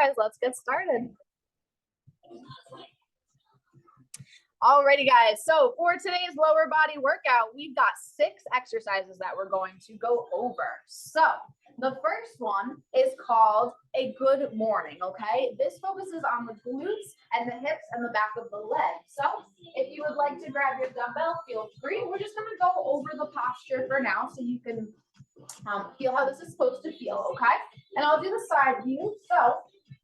guys, let's get started. Alrighty guys, so for today's lower body workout, we've got 6 exercises that we're going to go over. So the first one is called a good morning, okay? This focuses on the glutes and the hips and the back of the leg. So if you would like to grab your dumbbell, feel free. We're just gonna go over the posture for now so you can feel how this is supposed to feel, okay? And I'll do the side view. So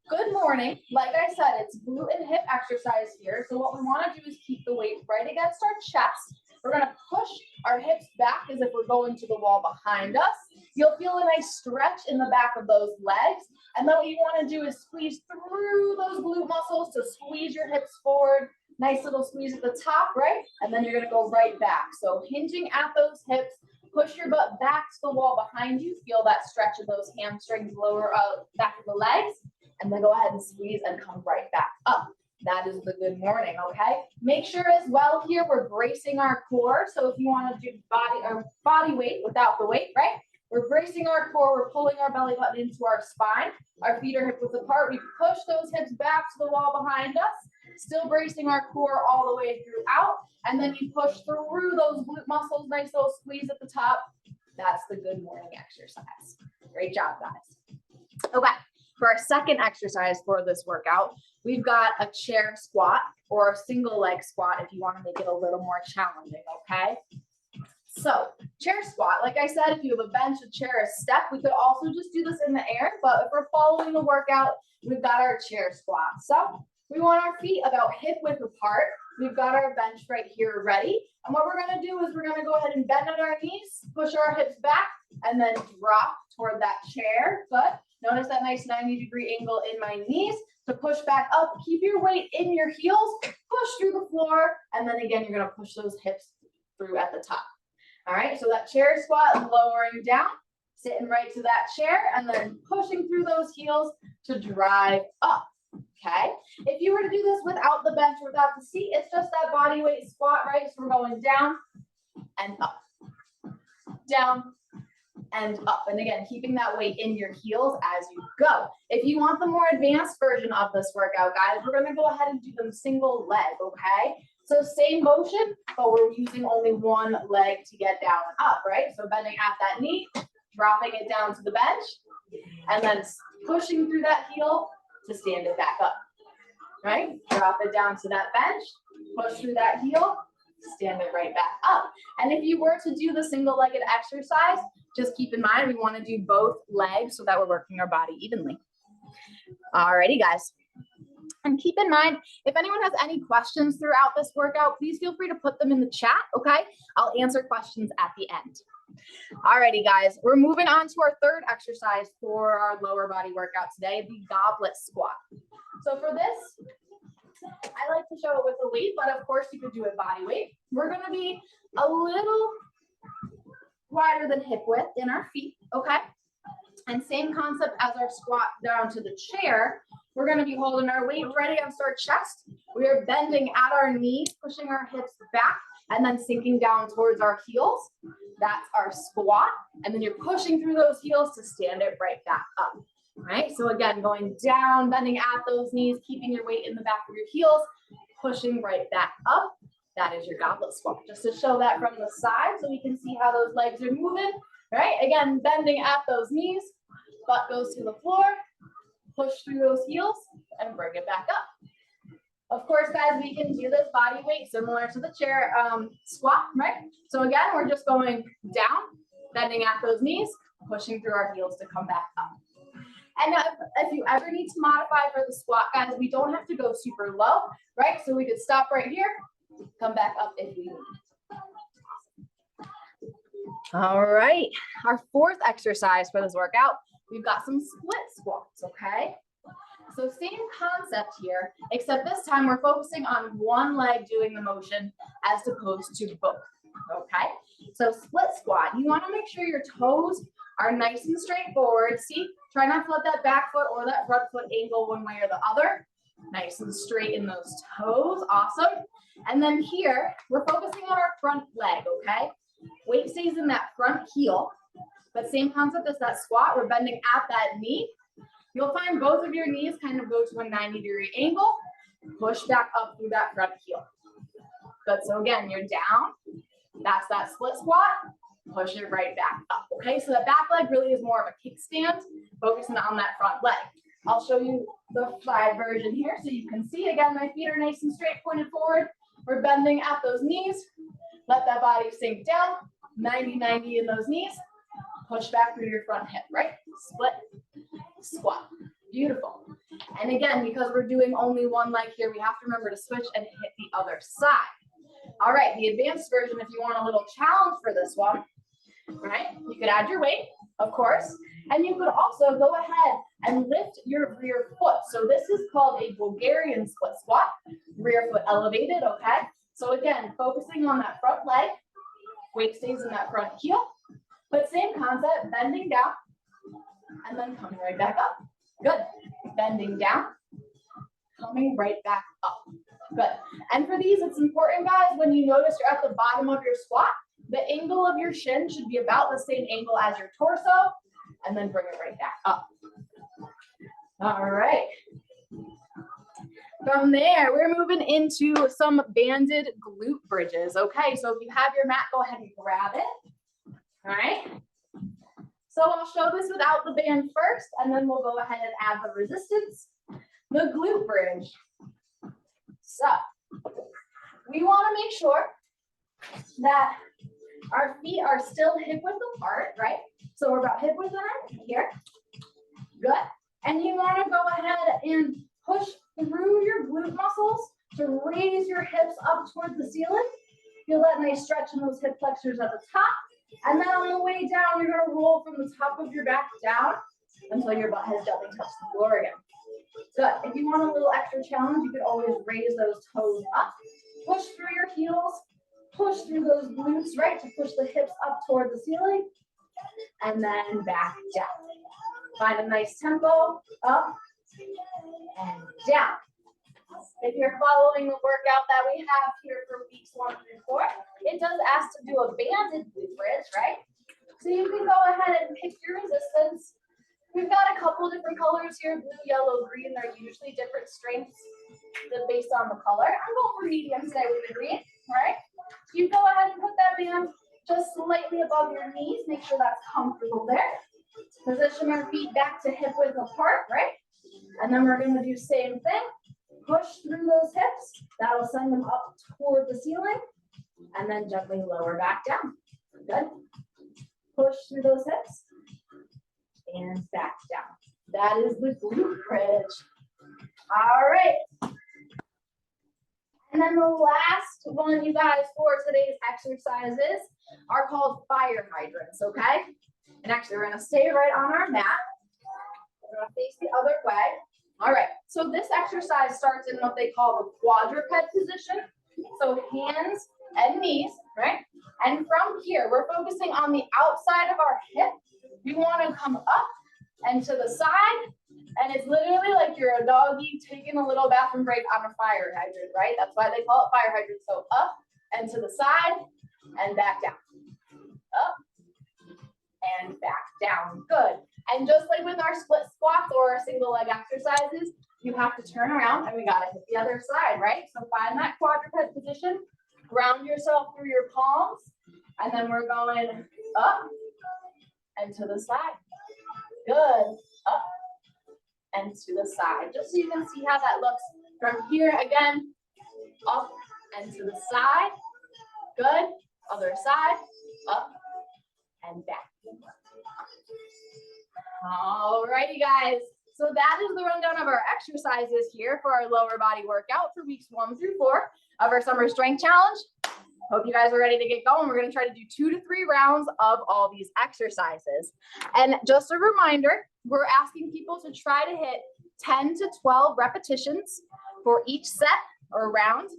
good morning. Like I said, it's glute and hip exercise here. So what we want to do is keep the weight right against our chest. We're going to push our hips back as if we're going to the wall behind us. You'll feel a nice stretch in the back of those legs. And then what you want to do is squeeze through those glute muscles to squeeze your hips forward. Nice little squeeze at the top, right? And then you're going to go right back. So hinging at those hips, push your butt back to the wall behind you. Feel that stretch of those hamstrings, lower back of the legs. And then go ahead and squeeze and come right back up. That is the good morning, okay? Make sure as well here we're bracing our core. So if you want to do body weight without the weight, right? We're bracing our core, we're pulling our belly button into our spine. Our feet are hip width apart. We push those hips back to the wall behind us, still bracing our core all the way throughout. And then you push through those glute muscles, nice little squeeze at the top. That's the good morning exercise. Great job, guys. Okay. For our second exercise for this workout, we've got a chair squat or a single leg squat if you want to make it a little more challenging, okay? So chair squat, like I said, if you have a bench, a chair, a step, we could also just do this in the air, but if we're following the workout, we've got our chair squat. So we want our feet about hip width apart. We've got our bench right here ready. And what we're going to do is we're going to go ahead and bend at our knees, push our hips back, and then drop toward that chair foot. Notice that nice 90-degree angle in my knees to push back up. Keep your weight in your heels, push through the floor, and then again, you're gonna push those hips through at the top. All right, so that chair squat, lowering down, sitting right to that chair, and then pushing through those heels to drive up, okay? If you were to do this without the bench, without the seat, it's just that body weight squat, right? So we're going down and up, down, and up. And again, keeping that weight in your heels as you go. If you want the more advanced version of this workout, guys, we're going to go ahead and do them single leg, okay? So same motion, but we're using only one leg to get down and up, right? So bending at that knee, dropping it down to the bench, and then pushing through that heel to stand it back up, right? Drop it down to that bench, push through that heel, stand it right back up. And if you were to do the single-legged exercise, just keep in mind, we want to do both legs so that we're working our body evenly. Alrighty, guys. And keep in mind, if anyone has any questions throughout this workout, please feel free to put them in the chat, okay? I'll answer questions at the end. Alrighty, guys, we're moving on to our third exercise for our lower body workout today, the goblet squat. So for this, I like to show it with a weight, but of course you could do it body weight. We're going to be a little wider than hip width in our feet, okay? And same concept as our squat down to the chair. We're going to be holding our weight right against our chest. We are bending at our knees, pushing our hips back, and then sinking down towards our heels. That's our squat. And then you're pushing through those heels to stand it right back up. All right, so again, going down, bending at those knees, keeping your weight in the back of your heels, pushing right back up. That is your goblet squat. Just to show that from the side so we can see how those legs are moving, right? Again, bending at those knees, butt goes to the floor, push through those heels, and bring it back up. Of course, guys, we can do this body weight similar to the chair squat, right? So again, we're just going down, bending at those knees, pushing through our heels to come back up. And if you ever need to modify for the squat, guys, we don't have to go super low, right? So we could stop right here, come back up if we need. All right, our fourth exercise for this workout, we've got some split squats, okay? So same concept here, except this time we're focusing on one leg doing the motion as opposed to both, okay? So split squat, you want to make sure your toes are nice and straight forward. See, try not to let that back foot or that front foot angle one way or the other. Nice and straight in those toes, awesome. And then here, we're focusing on our front leg, okay? Weight stays in that front heel, but same concept as that squat, we're bending at that knee. You'll find both of your knees kind of go to a 90-degree angle. Push back up through that front heel. Good, so again, you're down. That's that split squat. Push it right back up, okay? So the back leg really is more of a kickstand, focusing on that front leg. I'll show you the side version here so you can see. Again, my feet are nice and straight, pointed forward. We're bending at those knees. Let that body sink down. 90-90 in those knees. Push back through your front hip, right? Split, squat. Beautiful. And again, because we're doing only one leg here, we have to remember to switch and hit the other side. All right, the advanced version, if you want a little challenge for this one, right? You could add your weight, of course, and you could also go ahead and lift your rear foot. So this is called a Bulgarian split squat, rear foot elevated, okay? So again, focusing on that front leg, weight stays in that front heel, but same concept, bending down, and then coming right back up. Good. Bending down, coming right back up. Good. And for these, it's important, guys, when you notice you're at the bottom of your squat, the angle of your shin should be about the same angle as your torso, and then bring it right back up. All right. From there, we're moving into some banded glute bridges. Okay, so if you have your mat, go ahead and grab it. All right. So I'll show this without the band first, and then we'll go ahead and add the resistance, the glute bridge. So we want to make sure that our feet are still hip width apart, right? So we're about hip width apart here. Good. And you want to go ahead and push through your glute muscles to raise your hips up towards the ceiling. Feel that nice stretch in those hip flexors at the top. And then on the way down, you're going to roll from the top of your back down until your butt has gently touched the floor again. Good. If you want a little extra challenge, you could always raise those toes up. Push through your heels. Push through those glutes, right, to push the hips up toward the ceiling. And then back down. Find a nice tempo. Up and down. If you're following the workout that we have here for weeks 1 through 4, it does ask to do a banded glute bridge, right? So you can go ahead and pick your resistance. We've got a couple different colors here, blue, yellow, green. They're usually different strengths based on the color. I'm going for medium today with the green, right? You go ahead and put that band just slightly above your knees. Make sure that's comfortable there. Position our feet back to hip width apart, right? And then we're going to do same thing. Push through those hips. That'll send them up toward the ceiling. And then gently lower back down. Good. Push through those hips. And back down. That is the glute bridge. All right. And then the last one, you guys, for today's exercises are called fire hydrants, okay? And actually, we're going to stay right on our mat. We're going to face the other way. All right, so this exercise starts in what they call the quadruped position. So hands and knees, right? And from here, we're focusing on the outside of our hip. You want to come up and to the side. And it's literally like you're a doggy taking a little bathroom break on a fire hydrant, right? That's why they call it fire hydrant. So up and to the side and back down. Up and back down. Good. And just like with our split squats or our single leg exercises, you have to turn around and we got to hit the other side, right? So find that quadruped position, ground yourself through your palms, and then we're going up and to the side. Good. Up and to the side. Just so you can see how that looks from here again, up and to the side. Good. Other side, up and back. All righty, guys. So that is the rundown of our exercises here for our lower body workout for weeks 1 through 4 of our summer strength challenge. Hope you guys are ready to get going. We're going to try to do 2 to 3 rounds of all these exercises. And just a reminder, we're asking people to try to hit 10 to 12 repetitions for each set or round,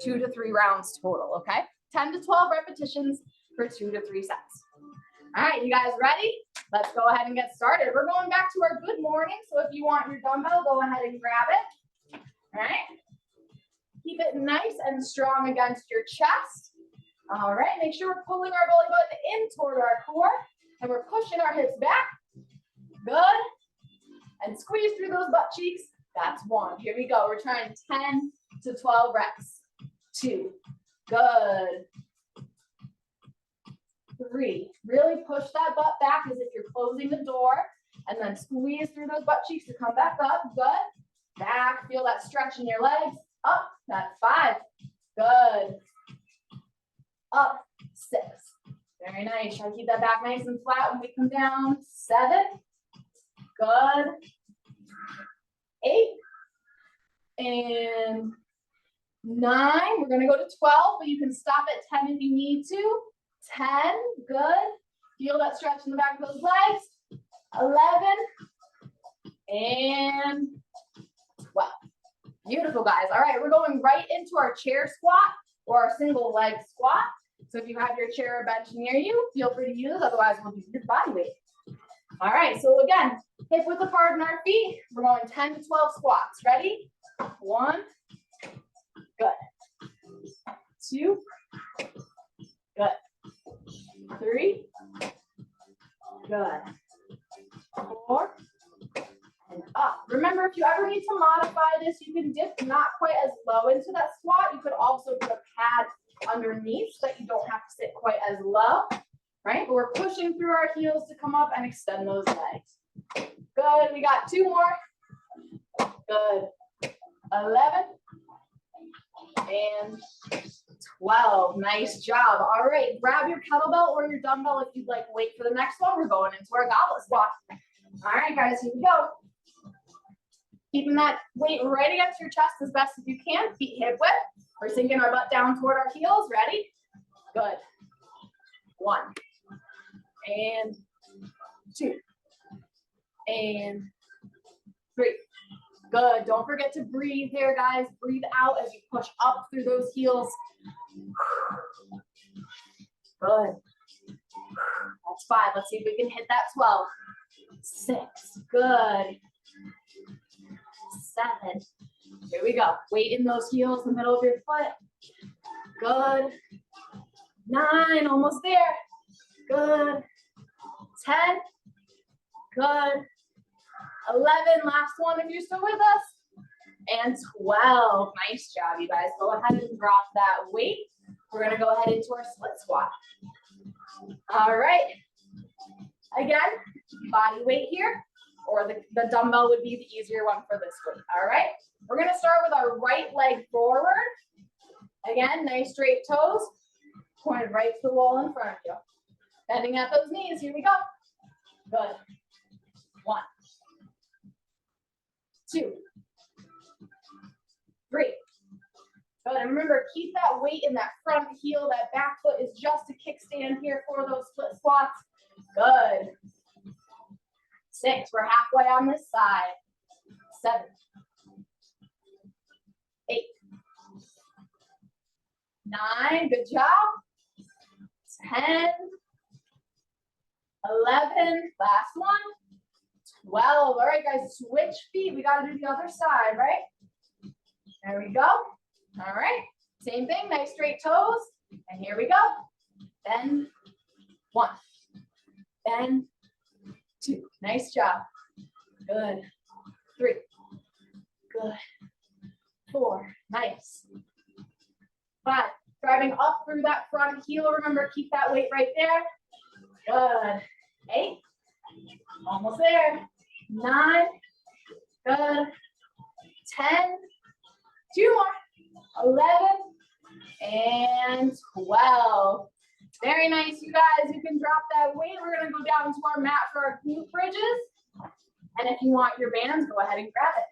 2 to 3 rounds total, okay? 10 to 12 repetitions for 2 to 3 sets. All right, you guys ready? Let's go ahead and get started. We're going back to our good morning. So if you want your dumbbell, go ahead and grab it. All right. Keep it nice and strong against your chest. All right. Make sure we're pulling our belly button in toward our core and we're pushing our hips back. Good. and squeeze through those butt cheeks. That's 1. Here we go. We're trying 10 to 12 reps. 2. Good. 3. Really push that butt back as if you're closing the door, and then squeeze through those butt cheeks to come back up. Good. Back. Feel that stretch in your legs. Up. That's 5. Good. Up. 6. Very nice. Try to keep that back nice and flat when we come down. 7. Good. 8. And 9. We're going to go to 12, but you can stop at 10 if you need to. 10. Good. Feel that stretch in the back of those legs. 11. And 12. Beautiful, guys. All right, we're going right into our chair squat or our single leg squat. So if you have your chair or bench near you, feel free to use it. Otherwise, we'll do your body weight. All right, so again, hip width apart in our feet. We're going 10 to 12 squats. Ready? 1. Good. 2. Good. 3. Good. 4. And up. Remember, if you ever need to modify this, you can dip not quite as low into that squat. You could also put a pad underneath so that you don't have to sit quite as low, right? But we're pushing through our heels to come up and extend those legs. Good. We got 2 more. Good. 11 and 12. Nice job. All right. Grab your kettlebell or your dumbbell if you'd like to wait for the next one. We're going into our goblet squat. All right, guys, here we go. Keeping that weight right against your chest as best as you can. Feet hip width. We're sinking our butt down toward our heels. Ready? Good. 1. And 2. And 3. Good. Don't forget to breathe here, guys. Breathe out as you push up through those heels. Good. That's 5. Let's see if we can hit that 12. 6. Good. 7. Here we go. Weight in those heels, the middle of your foot. Good. 9. Almost there. Good. 10. Good. 11. Last one if you're still with us. And 12. Nice job, you guys. Go ahead and drop that weight. We're going to go ahead into our split squat. All right. Again, body weight here, or the dumbbell would be the easier one for this weight. All right. We're going to start with our right leg forward. Again, nice straight toes. Pointed right to the wall in front of you. Bending at those knees. Here we go. Good. 1. 2. 3. Good. And remember, keep that weight in that front heel. That back foot is just a kickstand here for those split squats. Good. 6. We're halfway on this side. 7. 8. 9. Good job. 10. 11. Last one. 12. All right, guys, switch feet. We got to do the other side, right? There we go. All right. Same thing. Nice straight toes. And here we go. Bend. 1. Bend. 2. Nice job. Good. 3. Good. 4. Nice. 5. Driving up through that front heel. Remember, keep that weight right there. Good. 8. Almost there. 9. Good. 10. 2 more. 11. And 12. Very nice, you guys. You can drop that weight. We're going to go down to our mat for our glute bridges. And if you want your bands, go ahead and grab it.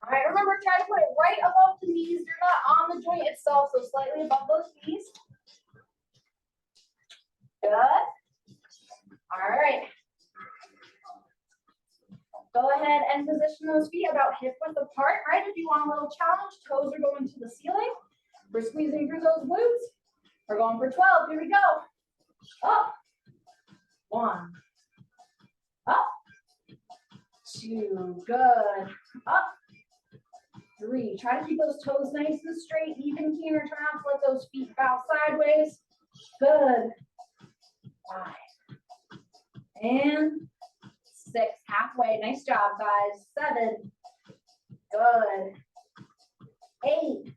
All right, remember, try to put it right above the knees. You're not on the joint itself, so slightly above those knees. Good. All right. Go ahead and position those feet about hip width apart, right? If you want a little challenge, toes are going to the ceiling. We're squeezing through those glutes. We're going for 12. Here we go. Up. 1. Up. 2. Good. Up. 3. Try to keep those toes nice and straight, even here. Try not to let those feet bow sideways. Good. 5. And 6. Halfway. Nice job, guys. 7. Good. 8.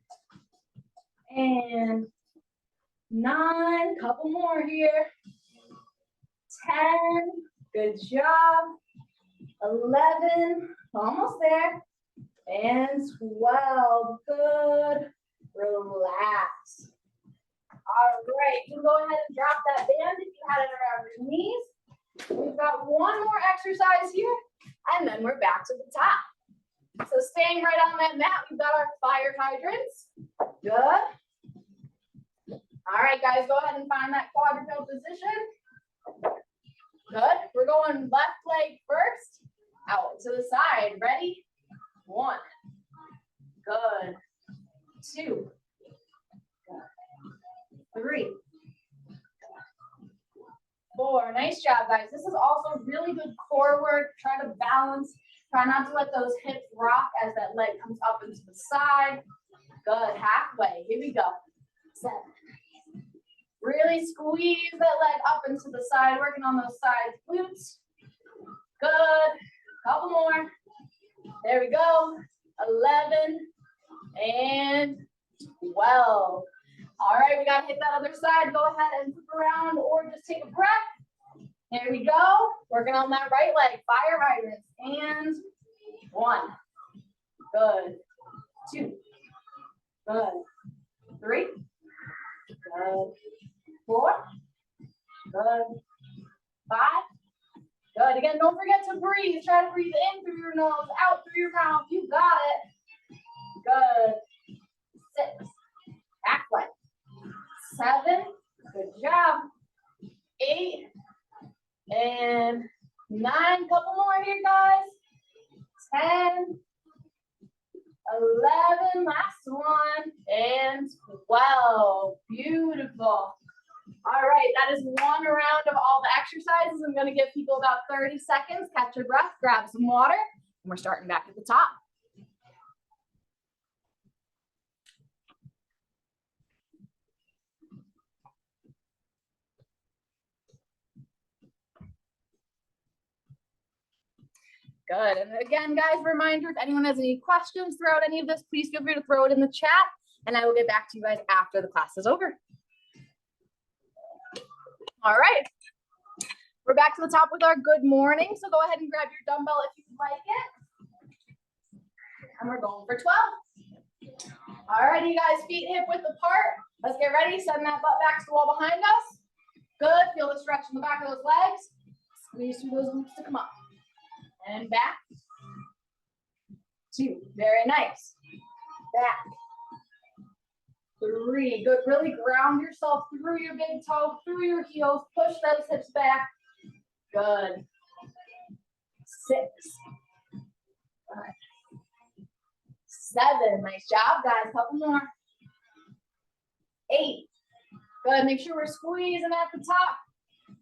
And 9. Couple more here. 10. Good job. 11. Almost there. And 12. Good. Relax. All right. You can go ahead and drop that band if you had it around your knees. We've got one more exercise here, and then we're back to the top. So staying right on that mat, we've got our fire hydrants. Good. All right, guys, go ahead and find that quadruped position. Good. We're going left leg first, out to the side. Ready? 1. Good. 2. Good. 3. 4. Nice job, guys. This is also really good core work. Try to balance. Try not to let those hips rock as that leg comes up into the side. Good. Halfway. Here we go. 7. Really squeeze that leg up into the side, working on those side glutes. Good. Couple more. There we go. 11 and 12. All right, we got to hit that other side. Go ahead and flip around or just take a breath. There we go. Working on that right leg. Fire hydrants. And 1. Good. 2. Good. 3. Good. 4. Good. 5. Good. Again, don't forget to breathe. Try to breathe in through your nose, out through your mouth. You got it. Good. 6. Halfway. 7. Good job. 8. And 9. Couple more here, guys. 10. 11. Last one. And 12. Beautiful. All right, that is one round of all the exercises. I'm going to give people about 30 seconds. Catch your breath, grab some water, and we're starting back at the top. Good. And again, guys, reminder, if anyone has any questions throughout any of this, please feel free to throw it in the chat, and I will get back to you guys after the class is over. All right. We're back to the top with our good morning. So go ahead and grab your dumbbell if you'd like it. And we're going for 12. All right, you guys, feet hip width apart. Let's get ready. Send that butt back to the wall behind us. Good. Feel the stretch in the back of those legs. Squeeze through those glutes to come up. And back. 2. Very nice. Back. 3. Good. Really ground yourself through your big toe, through your heels. Push those hips back. Good. 6. 7. Nice job, guys. Couple more. 8. Good. Make sure we're squeezing at the top.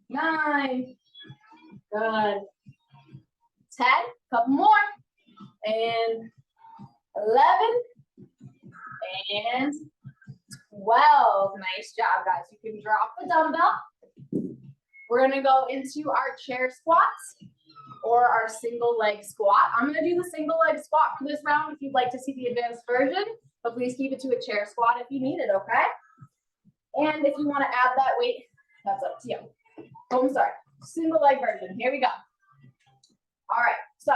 9. Good. 10. Couple more. And 11. And 12. Nice job, guys. You can drop the dumbbell. We're going to go into our chair squats or our single leg squat. I'm going to do the single leg squat for this round if you'd like to see the advanced version, but please keep it to a chair squat if you need it, okay? And if you want to add that weight, that's up to you. Oh, I'm sorry. Single leg version. Here we go. All right. So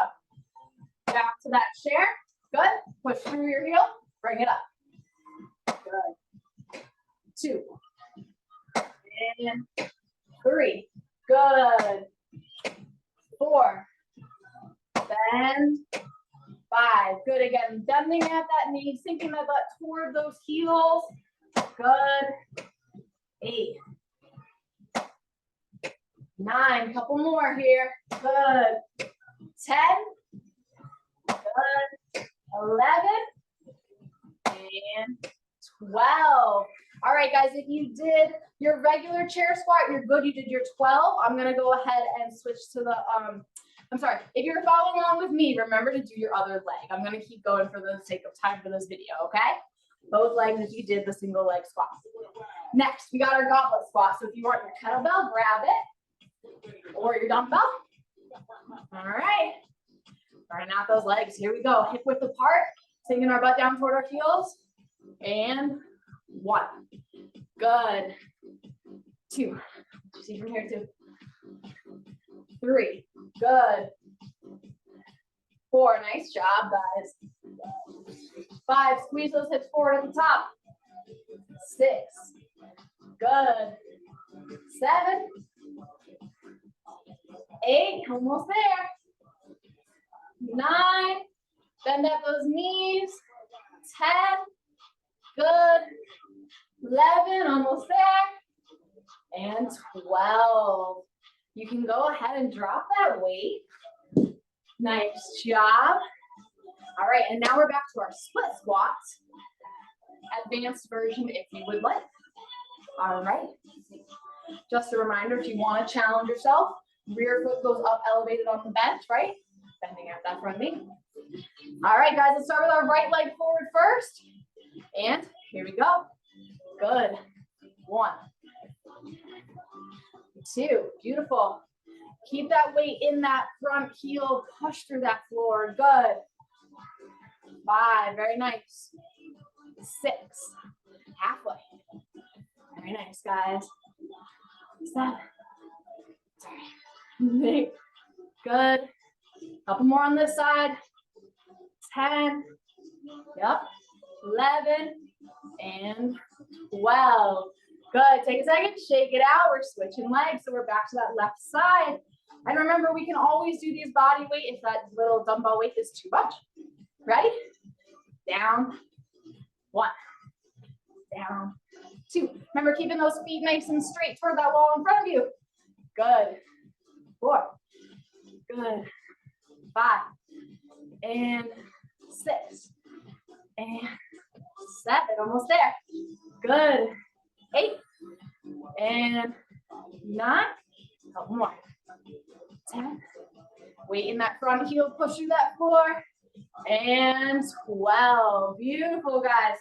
back to that chair. Good. Push through your heel. Bring it up. Good. 2. And 3. Good. 4. Bend. 5. Good. Again, bending at that knee, sinking that butt toward those heels. Good. 8. 9. Couple more here. Good. 10. Good. 11. And 12. All right, guys, if you did your regular chair squat, you're good. You did your 12. I'm going to go ahead and switch to the I'm sorry, if you're following along with me, remember to do your other leg. I'm gonna keep going for the sake of time for this video, okay? Both legs if you did the single leg squat. Next, we got our goblet squat. So if you want your kettlebell, grab it, or your dumbbell. All right, burning out those legs. Here we go, hip width apart, sinking our butt down toward our heels. And 1, good. 2, see from here, 2. 3, good. 4, nice job, guys. 5, squeeze those hips forward at the top. 6, good. 7, 8, almost there. 9, bend at those knees. 10, good. 11, almost there. And 12. You can go ahead and drop that weight. Nice job. All right, and now we're back to our split squats. Advanced version if you would like. All right. Just a reminder, if you want to challenge yourself, rear foot goes up elevated on the bench, right? Bending out that front knee. All right, guys, let's start with our right leg forward first. And here we go. Good. 1, 2, beautiful. Keep that weight in that front heel, push through that floor, good. 5, very nice. 6, halfway. Very nice, guys. 7, 8, good. Couple more on this side. 10, yep. 11, and 12. Good, take a second, shake it out. We're switching legs, so we're back to that left side. And remember, we can always do these body weight if that little dumbbell weight is too much. Ready? Down. 1, down. 2. Remember, keeping those feet nice and straight toward that wall in front of you. Good. 4, good. 5, and 6, and 7, almost there. Good. 8, and 9, couple more. 10, weight in that front heel, push through that floor, and 12. Beautiful, guys.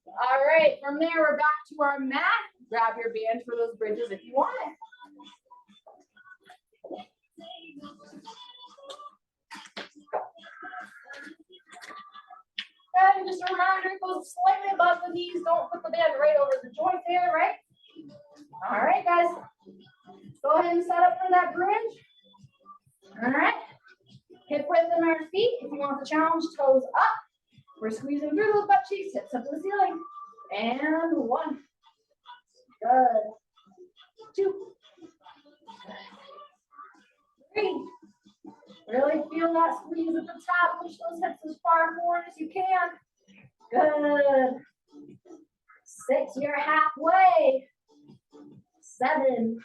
All right, from there, we're back to our mat. Grab your band for those bridges if you want it. And just a reminder, it goes slightly above the knees. Don't put the band right over the joint there, right? All right, guys. Go ahead and set up for that bridge. All right. Hip width in our feet. If you want the challenge, toes up. We're squeezing through those butt cheeks, hips up to the ceiling. And 1. Good. 2. 3. Really feel that squeeze at the top. Push those hips as far forward as you can. Good. 6, you're halfway. 7.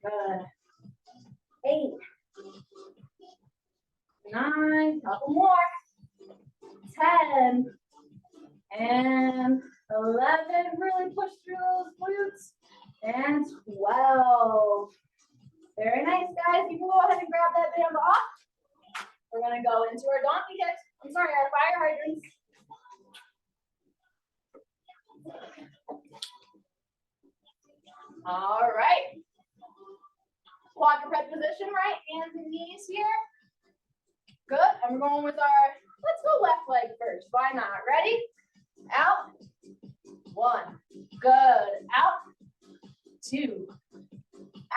Good. 8. 9. Couple more. 10. And 11. Really push through those glutes. And 12. Very nice, guys. You can go ahead and grab that band off. We're going to go into our donkey kicks. I'm sorry, our fire hydrants. All right. Quadruped position, right? Hands and knees here. Good. And we're going with our, let's go left leg first. Why not? Ready? Out. 1. Good. Out. 2.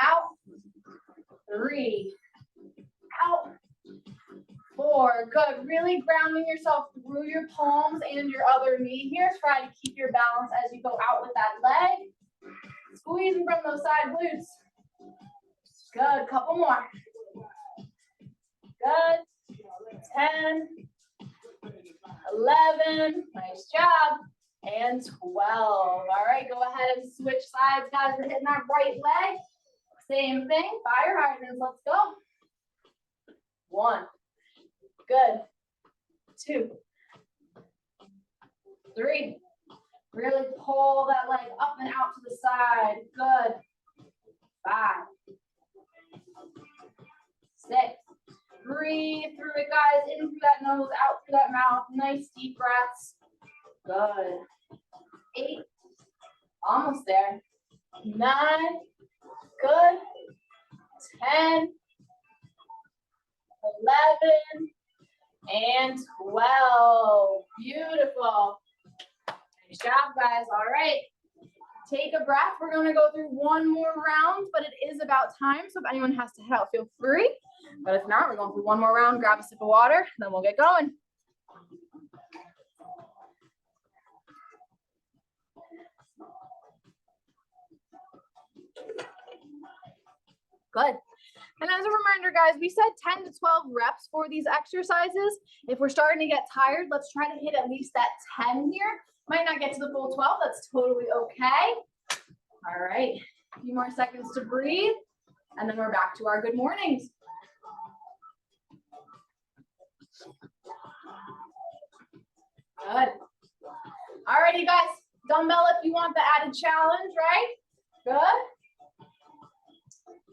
Out. 3. Out. 4. Good. Really grounding yourself through your palms and your other knee here. Try to keep your balance as you go out with that leg. Squeezing from those side glutes. Good. Couple more. Good. 10. 11. Nice job. And 12. All right. Go ahead and switch sides, guys. We're hitting that right leg. Same thing. Fire hydrants. Let's go. 1. Good. 2. 3. Really pull that leg up and out to the side. Good. 5. 6. Breathe through it, guys. In through that nose, out through that mouth. Nice deep breaths. Good. 8. Almost there. 9. Good. 10. 11. And 12. Beautiful. Nice job, guys. All right. Take a breath. We're going to go through one more round, but it is about time. So if anyone has to head out, feel free. But if not, we're going through one more round. Grab a sip of water, then we'll get going. Good. And as a reminder, guys, we said 10 to 12 reps for these exercises. If we're starting to get tired, let's try to hit at least that 10 here. Might not get to the full 12. That's totally okay. All right. A few more seconds to breathe. And then we're back to our good mornings. Good. All righty, guys. Dumbbell if you want the added challenge, right? Good.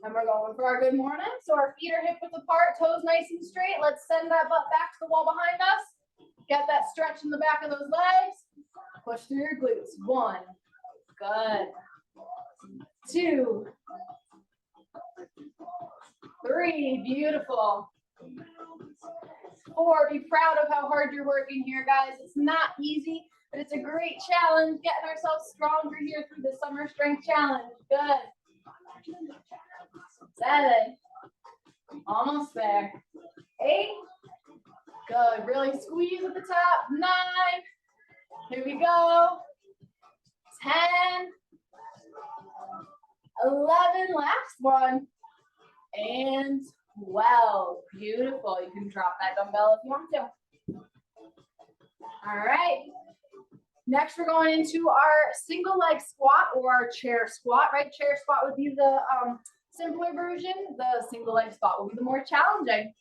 And we're going for our good morning. So our feet are hip width apart, toes nice and straight. Let's send that butt back to the wall behind us. Get that stretch in the back of those legs. Push through your glutes. 1. Good. 2. 3. Beautiful. 4. Be proud of how hard you're working here, guys. It's not easy, but it's a great challenge. Getting ourselves stronger here through the summer strength challenge. Good. 7. Almost there. 8. Good. Really squeeze at the top. 9. Here we go. 10. 11. Last one. And 12. Beautiful. You can drop that dumbbell if you want to. All right. Next, we're going into our single leg squat or our chair squat, right? Chair squat would be the simpler version. The single leg squat will be the more challenging.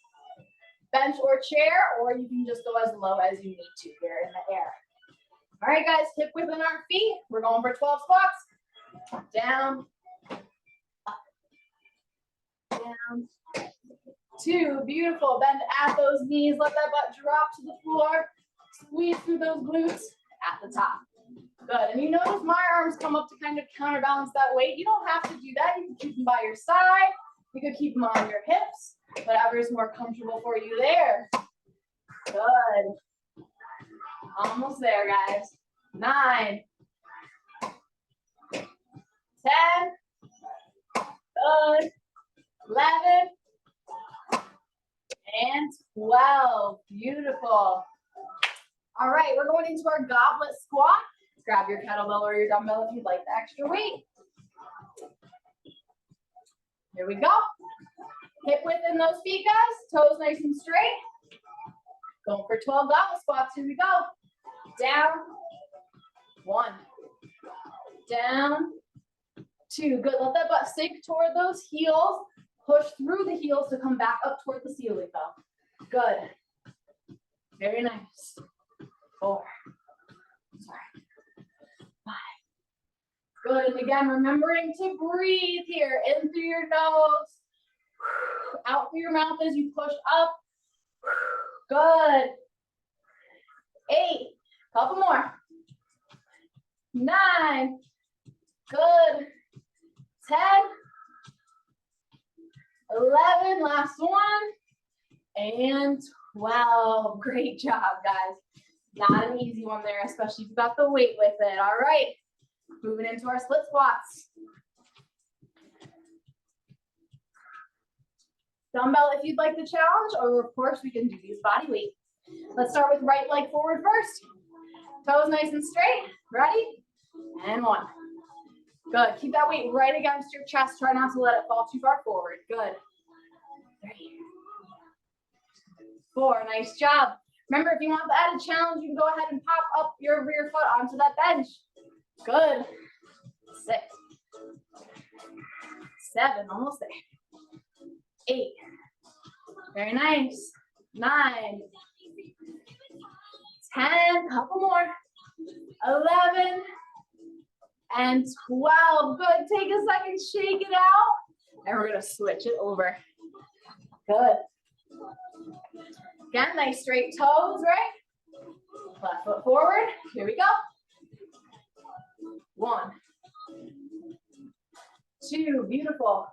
Bench or chair, or you can just go as low as you need to here in the air. All right, guys, hip width in our feet. We're going for 12 squats. Down, up, down. 2, beautiful. Bend at those knees. Let that butt drop to the floor. Squeeze through those glutes at the top. Good. And you notice my arms come up to kind of counterbalance that weight. You don't have to do that. You can keep them by your side. You could keep them on your hips. Whatever is more comfortable for you there. Good. Almost there, guys. 9. 10. Good. 11. And 12. Beautiful. All right, we're going into our goblet squat. Grab your kettlebell or your dumbbell if you'd like the extra weight. Here we go. Hip width in those feet, guys. Toes nice and straight. Going for 12 goblet squats. Here we go. Down. 1. Down. 2. Good. Let that butt sink toward those heels. Push through the heels to come back up toward the ceiling, though. Good. Very nice. 4. 5. Good. And again, remembering to breathe here. In through your nose. Out through your mouth as you push up. Good. 8. Couple more. 9. Good. 10. 11. Last one. And 12. Great job, guys. Not an easy one there, especially if you got the weight with it. All right. Moving into our split squats. Dumbbell if you'd like the challenge, or of course we can do these body weight. Let's start with right leg forward first. Toes nice and straight. Ready? And 1. Good. Keep that weight right against your chest. Try not to let it fall too far forward. Good. 3. 4. Nice job. Remember, if you want the added challenge, you can go ahead and pop up your rear foot onto that bench. Good. 6. 7. Almost there. 8. Very nice. 9. 10. Couple more. 11. And 12. Good. Take a second, shake it out. And we're going to switch it over. Good. Again, nice straight toes, right? Left foot forward. Here we go. 1, 2, beautiful.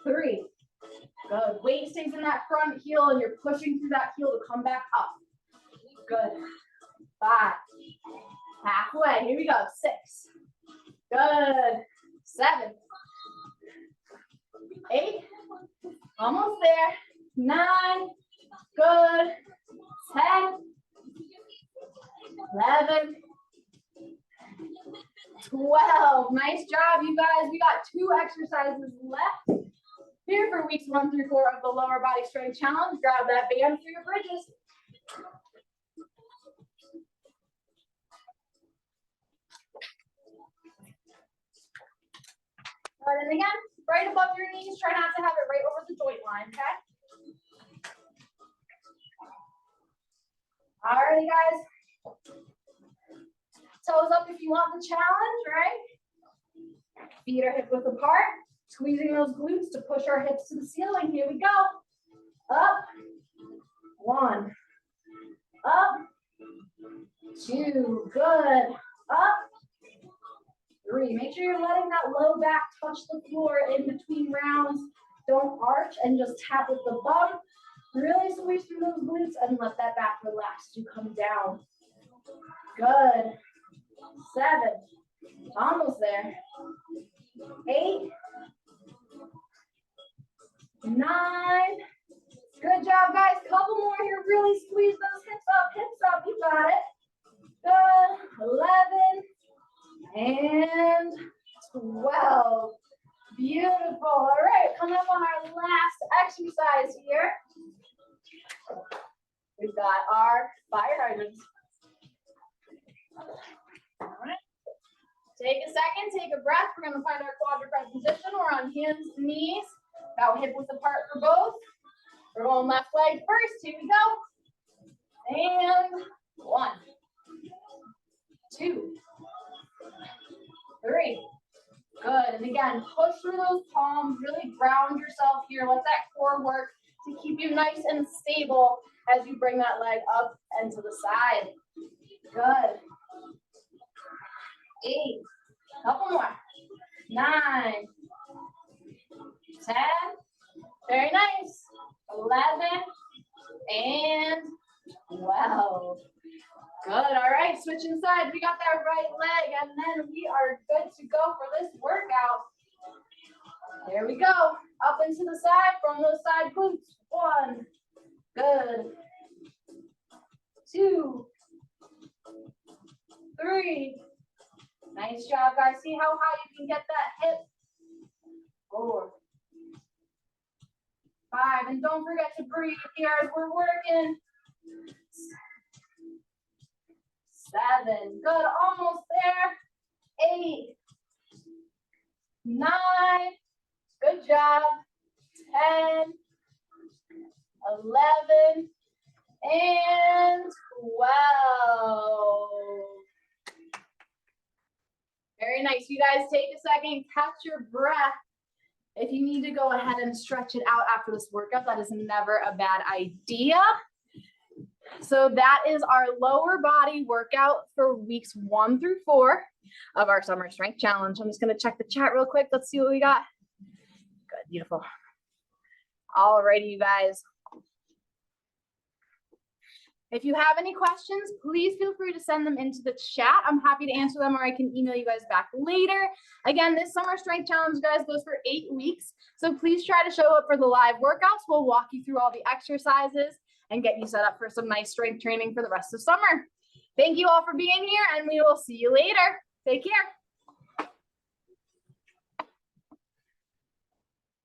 3, good. Weight stays in that front heel and you're pushing through that heel to come back up. Good. 5, halfway. Here we go. 6, good. 7, 8, almost there. 9, good. 10, 11, 12. Nice job, you guys. We got 2 exercises left here for weeks 1 through 4 of the lower body strength challenge. Grab that band for your bridges. And then again, right above your knees. Try not to have it right over the joint line, okay? Alrighty, guys. Toes up if you want the challenge, right? Feet are hip width apart. Squeezing those glutes to push our hips to the ceiling. Here we go. Up. 1. Up. 2. Good. Up. 3. Make sure you're letting that low back touch the floor in between rounds. Don't arch and just tap with the bum. Really squeeze through those glutes and let that back relax as you come down. Good. 7. Almost there. 8. 9. Good job, guys. Couple more here. Really squeeze those hips up. Hips up. You got it. Good. 11. And 12. Beautiful. All right. Coming up on our last exercise here. We've got our fire hydrants. All right. Take a second, take a breath. We're going to find our quadruped position. We're on hands, knees, about hip width apart for both. We're going left leg first. Here we go. And 1, 2, 3. Good. And again, push through those palms. Really ground yourself here. Let that core work to keep you nice and stable as you bring that leg up and to the side. Good. 8. Couple more. 9. 10. Very nice. 11. And 12. Good. All right. Switching sides. We got that right leg, and then we are good to go for this workout. There we go. Up and to the side from those side glutes. 1. Good. 2. 3. Nice job, guys. See how high you can get that hip. 4. 5. And don't forget to breathe here as we're working. 7. Good. Almost there. 8. 9. Good job. 10. 11. And 12. Very nice. You guys take a second, catch your breath. If you need to go ahead and stretch it out after this workout, that is never a bad idea. So that is our lower body workout for weeks 1 through 4 of our summer strength challenge. I'm just going to check the chat real quick. Let's see what we got. Good, beautiful. Alrighty, you guys. If you have any questions, please feel free to send them into the chat. I'm happy to answer them, or I can email you guys back later. Again, this summer strength challenge, guys, goes for 8 weeks. So please try to show up for the live workouts. We'll walk you through all the exercises and get you set up for some nice strength training for the rest of summer. Thank you all for being here, and we will see you later. Take care.